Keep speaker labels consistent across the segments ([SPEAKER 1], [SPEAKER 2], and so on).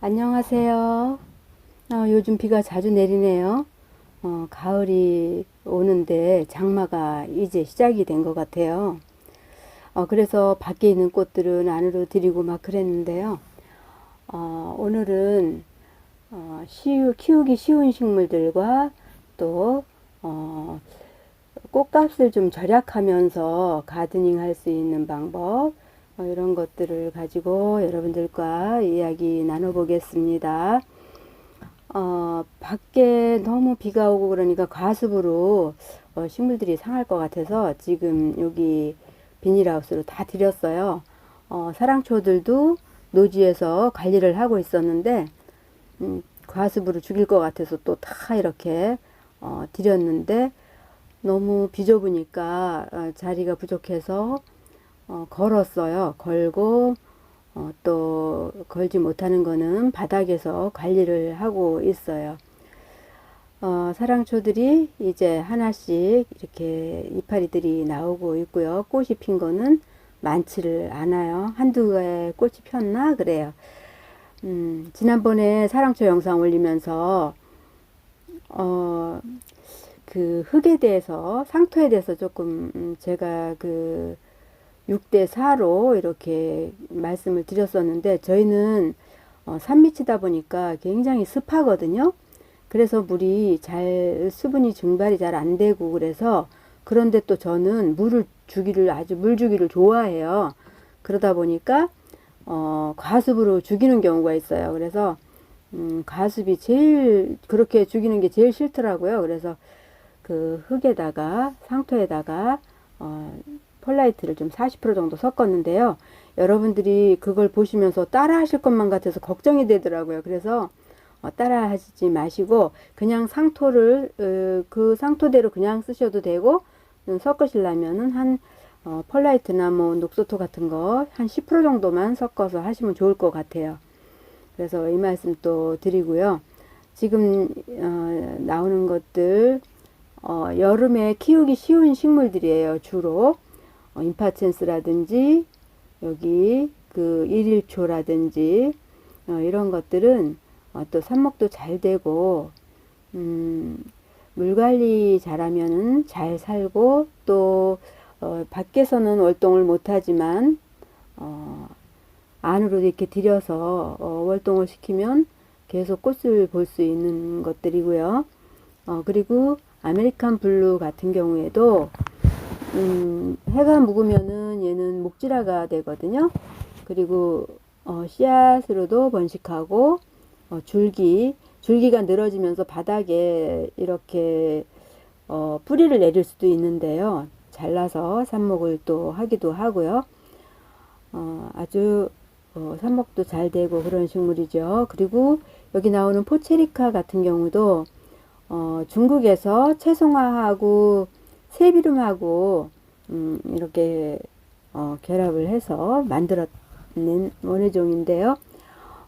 [SPEAKER 1] 안녕하세요. 요즘 비가 자주 내리네요. 가을이 오는데 장마가 이제 시작이 된 것 같아요. 그래서 밖에 있는 꽃들은 안으로 들이고 막 그랬는데요. 오늘은 키우기 쉬운 식물들과 또 어, 꽃값을 좀 절약하면서 가드닝 할 수 있는 방법, 이런 것들을 가지고 여러분들과 이야기 나눠보겠습니다. 밖에 너무 비가 오고 그러니까 과습으로 식물들이 상할 것 같아서 지금 여기 비닐하우스로 다 들였어요. 사랑초들도 노지에서 관리를 하고 있었는데, 과습으로 죽일 것 같아서 또 다 이렇게 들였는데, 너무 비좁으니까 자리가 부족해서 걸었어요. 걸고 또 걸지 못하는 거는 바닥에서 관리를 하고 있어요. 사랑초들이 이제 하나씩 이렇게 이파리들이 나오고 있고요. 꽃이 핀 거는 많지를 않아요. 한두 개의 꽃이 폈나 그래요. 지난번에 사랑초 영상 올리면서 그 흙에 대해서, 상토에 대해서 조금 제가 그 6대 4로 이렇게 말씀을 드렸었는데, 저희는 산밑이다 보니까 굉장히 습하거든요. 그래서 물이 수분이 증발이 잘 안 되고 그래서, 그런데 또 저는 물 주기를 좋아해요. 그러다 보니까 과습으로 죽이는 경우가 있어요. 그래서 과습이 제일 그렇게 죽이는 게 제일 싫더라고요. 그래서 그 흙에다가, 상토에다가 펄라이트를 좀 40% 정도 섞었는데요. 여러분들이 그걸 보시면서 따라 하실 것만 같아서 걱정이 되더라고요. 그래서 따라 하시지 마시고 그냥 그 상토대로 그냥 쓰셔도 되고, 섞으시려면은 펄라이트나 뭐 녹소토 같은 거 한 10% 정도만 섞어서 하시면 좋을 것 같아요. 그래서 이 말씀 또 드리고요. 지금 나오는 것들 여름에 키우기 쉬운 식물들이에요. 주로 임파첸스라든지 여기 그 일일초라든지 이런 것들은 또 삽목도 잘 되고, 물 관리 잘하면은 잘 살고, 또 밖에서는 월동을 못하지만 안으로 이렇게 들여서 월동을 시키면 계속 꽃을 볼 수 있는 것들이고요. 그리고 아메리칸 블루 같은 경우에도 해가 묵으면은 얘는 목질화가 되거든요. 그리고 씨앗으로도 번식하고, 줄기가 늘어지면서 바닥에 이렇게 뿌리를 내릴 수도 있는데요. 잘라서 삽목을 또 하기도 하고요. 아주 삽목도 잘 되고 그런 식물이죠. 그리고 여기 나오는 포체리카 같은 경우도 중국에서 채송화하고 새비름하고 이렇게 결합을 해서 만들어낸 원예종인데요.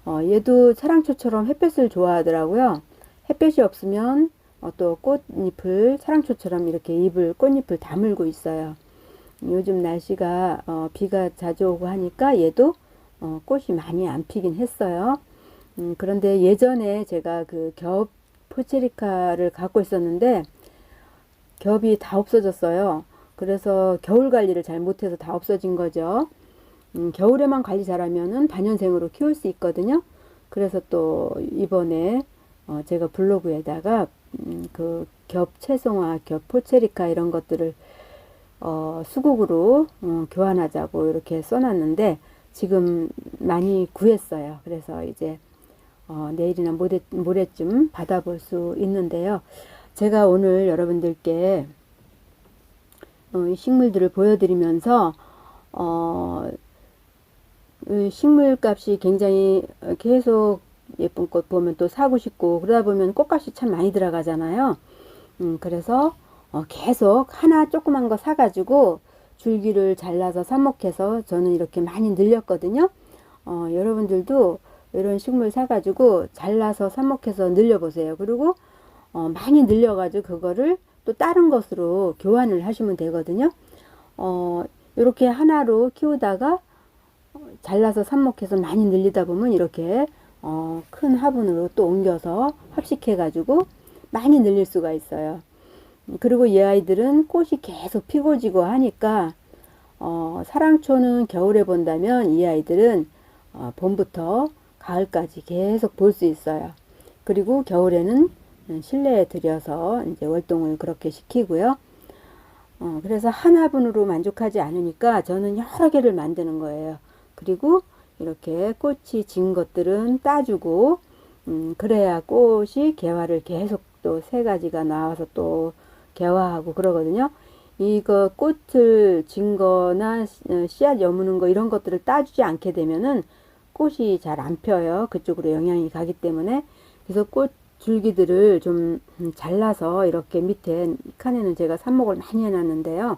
[SPEAKER 1] 얘도 사랑초처럼 햇볕을 좋아하더라고요. 햇볕이 없으면 또 사랑초처럼 이렇게 꽃잎을 다물고 있어요. 요즘 날씨가 비가 자주 오고 하니까 얘도 꽃이 많이 안 피긴 했어요. 그런데 예전에 제가 그 겹 포체리카를 갖고 있었는데 겹이 다 없어졌어요. 그래서 겨울 관리를 잘 못해서 다 없어진 거죠. 겨울에만 관리 잘하면은 다년생으로 키울 수 있거든요. 그래서 또 이번에 제가 블로그에다가 그 겹 채송화, 겹 포체리카 이런 것들을 수국으로 교환하자고 이렇게 써놨는데 지금 많이 구했어요. 그래서 이제 내일이나 모레쯤 받아볼 수 있는데요. 제가 오늘 여러분들께 이 식물들을 보여드리면서 식물 값이 굉장히 계속 예쁜 꽃 보면 또 사고 싶고 그러다 보면 꽃값이 참 많이 들어가잖아요. 그래서 계속 하나 조그만 거 사가지고 줄기를 잘라서 삽목해서 저는 이렇게 많이 늘렸거든요. 여러분들도 이런 식물 사가지고 잘라서 삽목해서 늘려보세요. 그리고 많이 늘려가지고 그거를 또 다른 것으로 교환을 하시면 되거든요. 이렇게 하나로 키우다가 잘라서 삽목해서 많이 늘리다 보면 이렇게 큰 화분으로 또 옮겨서 합식해 가지고 많이 늘릴 수가 있어요. 그리고 이 아이들은 꽃이 계속 피고 지고 하니까 사랑초는 겨울에 본다면 이 아이들은 봄부터 가을까지 계속 볼 수 있어요. 그리고 겨울에는 실내에 들여서 이제 월동을 그렇게 시키고요. 그래서 한 화분으로 만족하지 않으니까 저는 여러 개를 만드는 거예요. 그리고 이렇게 꽃이 진 것들은 따주고, 그래야 꽃이 개화를 계속 또 세 가지가 나와서 또 개화하고 그러거든요. 이거 꽃을 진 거나 씨앗 여무는 거 이런 것들을 따주지 않게 되면은 꽃이 잘 안 펴요. 그쪽으로 영향이 가기 때문에. 그래서 꽃 줄기들을 좀 잘라서 이렇게 밑에 칸에는 제가 삽목을 많이 해놨는데요.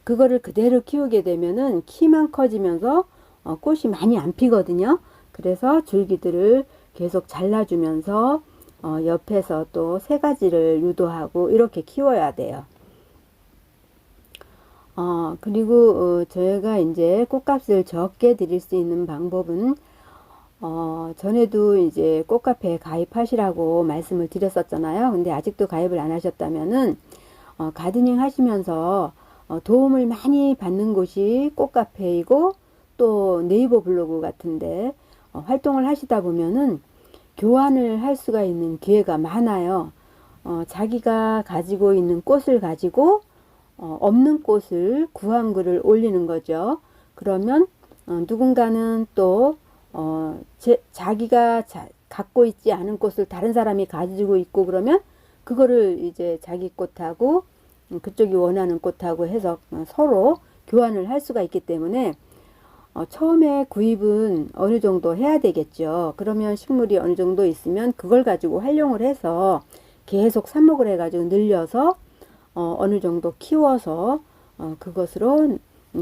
[SPEAKER 1] 그거를 그대로 키우게 되면은 키만 커지면서 꽃이 많이 안 피거든요. 그래서 줄기들을 계속 잘라주면서 옆에서 또 세 가지를 유도하고 이렇게 키워야 돼요. 그리고 저희가 이제 꽃값을 적게 드릴 수 있는 방법은 전에도 이제 꽃카페에 가입하시라고 말씀을 드렸었잖아요. 근데 아직도 가입을 안 하셨다면은 가드닝 하시면서 도움을 많이 받는 곳이 꽃카페이고 또 네이버 블로그 같은데 활동을 하시다 보면은 교환을 할 수가 있는 기회가 많아요. 자기가 가지고 있는 꽃을 가지고 없는 꽃을 구한 글을 올리는 거죠. 그러면 누군가는 또 자기가 갖고 있지 않은 꽃을 다른 사람이 가지고 있고 그러면 그거를 이제 자기 꽃하고 그쪽이 원하는 꽃하고 해서 서로 교환을 할 수가 있기 때문에 처음에 구입은 어느 정도 해야 되겠죠. 그러면 식물이 어느 정도 있으면 그걸 가지고 활용을 해서 계속 삽목을 해가지고 늘려서 어느 정도 키워서 그것으로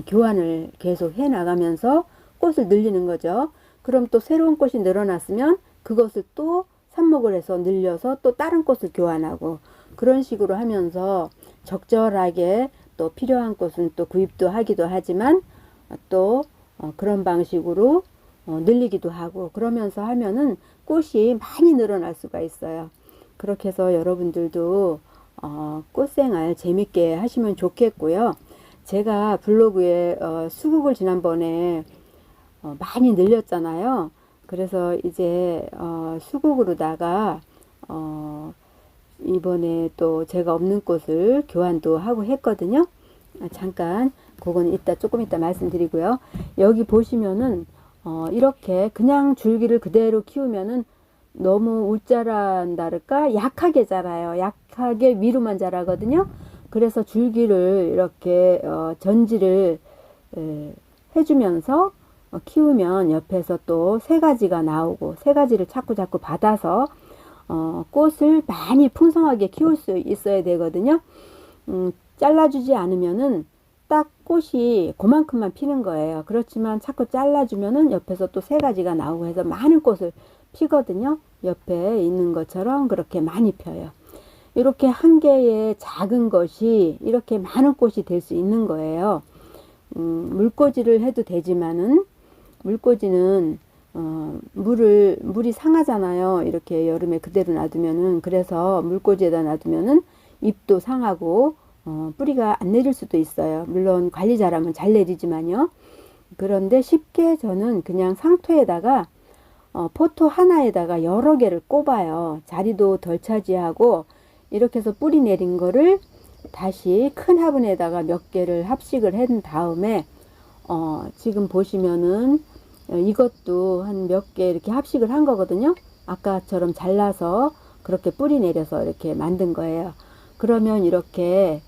[SPEAKER 1] 교환을 계속 해 나가면서 꽃을 늘리는 거죠. 그럼 또 새로운 꽃이 늘어났으면 그것을 또 삽목을 해서 늘려서 또 다른 꽃을 교환하고 그런 식으로 하면서 적절하게 또 필요한 꽃은 또 구입도 하기도 하지만 또 그런 방식으로 늘리기도 하고 그러면서 하면은 꽃이 많이 늘어날 수가 있어요. 그렇게 해서 여러분들도 꽃생활 재밌게 하시면 좋겠고요. 제가 블로그에 수국을 지난번에 많이 늘렸잖아요. 그래서 이제 수국으로다가 이번에 또 제가 없는 꽃을 교환도 하고 했거든요. 잠깐 그건 조금 이따 말씀드리고요. 여기 보시면은 이렇게 그냥 줄기를 그대로 키우면은 너무 못 자란다랄까 약하게 자라요. 약하게 위로만 자라거든요. 그래서 줄기를 이렇게 전지를 해주면서 키우면 옆에서 또 세 가지가 나오고 세 가지를 자꾸 받아서 꽃을 많이 풍성하게 키울 수 있어야 되거든요. 잘라주지 않으면은 딱 꽃이 그만큼만 피는 거예요. 그렇지만 자꾸 잘라주면은 옆에서 또 세 가지가 나오고 해서 많은 꽃을 피거든요. 옆에 있는 것처럼 그렇게 많이 펴요. 이렇게 한 개의 작은 것이 이렇게 많은 꽃이 될 수 있는 거예요. 물꽂이를 해도 되지만은 물꽂이는 물이 상하잖아요. 이렇게 여름에 그대로 놔두면은. 그래서 물꽂이에다 놔두면은 잎도 상하고 뿌리가 안 내릴 수도 있어요. 물론 관리 잘하면 잘 내리지만요. 그런데 쉽게 저는 그냥 상토에다가 포토 하나에다가 여러 개를 꼽아요. 자리도 덜 차지하고 이렇게 해서 뿌리 내린 거를 다시 큰 화분에다가 몇 개를 합식을 한 다음에 지금 보시면은 이것도 한 몇 개 이렇게 합식을 한 거거든요. 아까처럼 잘라서 그렇게 뿌리 내려서 이렇게 만든 거예요. 그러면 이렇게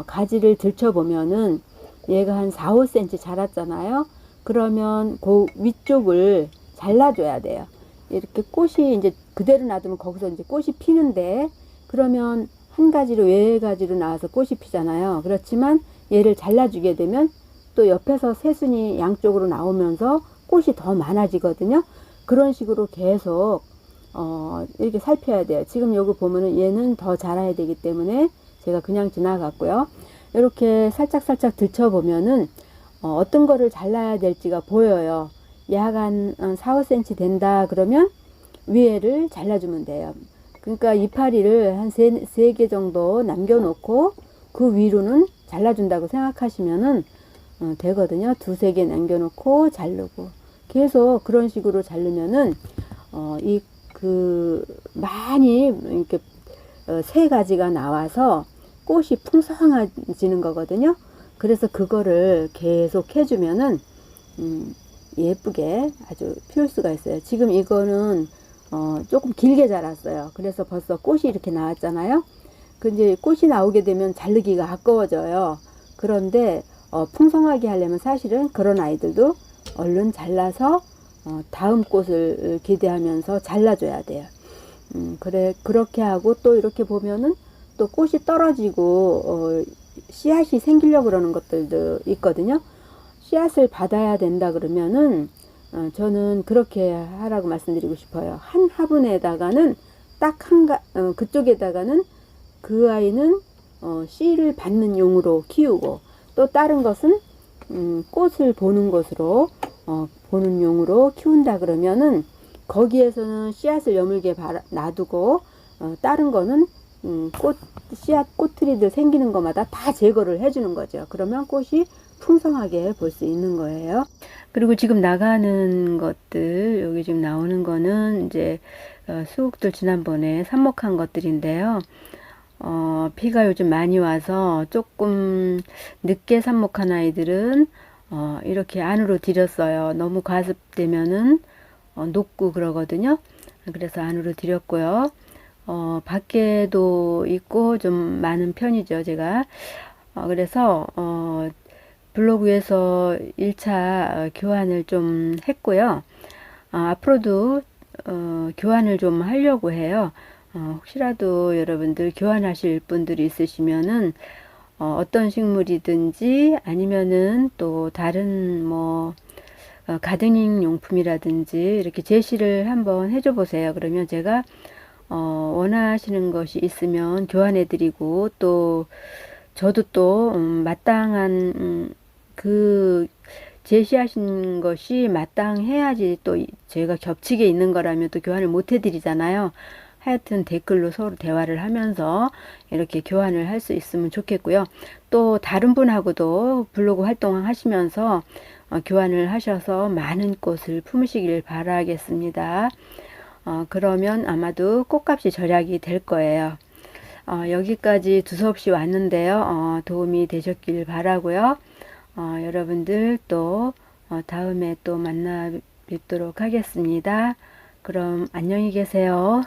[SPEAKER 1] 가지를 들춰보면은 얘가 한 4, 5cm 자랐잖아요. 그러면 그 위쪽을 잘라줘야 돼요. 이렇게 꽃이 이제 그대로 놔두면 거기서 이제 꽃이 피는데 그러면 한 가지로 외 가지로 나와서 꽃이 피잖아요. 그렇지만 얘를 잘라주게 되면 또 옆에서 새순이 양쪽으로 나오면서 꽃이 더 많아지거든요. 그런 식으로 계속 이렇게 살펴야 돼요. 지금 여기 보면은 얘는 더 자라야 되기 때문에 제가 그냥 지나갔고요. 이렇게 살짝 들춰보면은 어떤 거를 잘라야 될지가 보여요. 약 한 4, 5cm 된다 그러면 위에를 잘라주면 돼요. 그러니까 이파리를 한 세 개 정도 남겨놓고 그 위로는 잘라준다고 생각하시면은 되거든요. 두세 개 남겨놓고 자르고 계속 그런 식으로 자르면은 많이 이렇게 세 가지가 나와서 꽃이 풍성해지는 거거든요. 그래서 그거를 계속 해주면은 예쁘게 아주 피울 수가 있어요. 지금 이거는 조금 길게 자랐어요. 그래서 벌써 꽃이 이렇게 나왔잖아요. 근데 꽃이 나오게 되면 자르기가 아까워져요. 그런데 풍성하게 하려면 사실은 그런 아이들도 얼른 잘라서 다음 꽃을 기대하면서 잘라줘야 돼요. 그렇게 하고 또 이렇게 보면은 또 꽃이 떨어지고 씨앗이 생기려고 그러는 것들도 있거든요. 씨앗을 받아야 된다 그러면은 저는 그렇게 하라고 말씀드리고 싶어요. 한 화분에다가는 딱 그쪽에다가는 그 아이는 씨를 받는 용으로 키우고 또 다른 것은 꽃을 보는 것으로 보는 용으로 키운다 그러면은 거기에서는 씨앗을 여물게 놔두고 다른 거는 씨앗 꽃트리들 생기는 것마다 다 제거를 해주는 거죠. 그러면 꽃이 풍성하게 볼 수 있는 거예요. 그리고 지금 나가는 것들, 여기 지금 나오는 거는 이제 수국들 지난번에 삽목한 것들인데요. 비가 요즘 많이 와서 조금 늦게 삽목한 아이들은 이렇게 안으로 들였어요. 너무 과습되면은 녹고 그러거든요. 그래서 안으로 들였고요. 밖에도 있고 좀 많은 편이죠, 제가. 그래서 블로그에서 1차 교환을 좀 했고요. 앞으로도 교환을 좀 하려고 해요. 혹시라도 여러분들 교환하실 분들이 있으시면은 어떤 식물이든지 아니면은 또 다른 뭐 가드닝 용품이라든지 이렇게 제시를 한번 해줘 보세요. 그러면 제가 원하시는 것이 있으면 교환해 드리고 또 저도 또 마땅한 그 제시하신 것이 마땅해야지 또 제가 겹치게 있는 거라면 또 교환을 못 해드리잖아요. 하여튼 댓글로 서로 대화를 하면서 이렇게 교환을 할 수 있으면 좋겠고요. 또 다른 분하고도 블로그 활동하시면서 교환을 하셔서 많은 꽃을 품으시길 바라겠습니다. 그러면 아마도 꽃값이 절약이 될 거예요. 여기까지 두서없이 왔는데요. 도움이 되셨길 바라고요. 여러분들 또 다음에 또 만나 뵙도록 하겠습니다. 그럼 안녕히 계세요.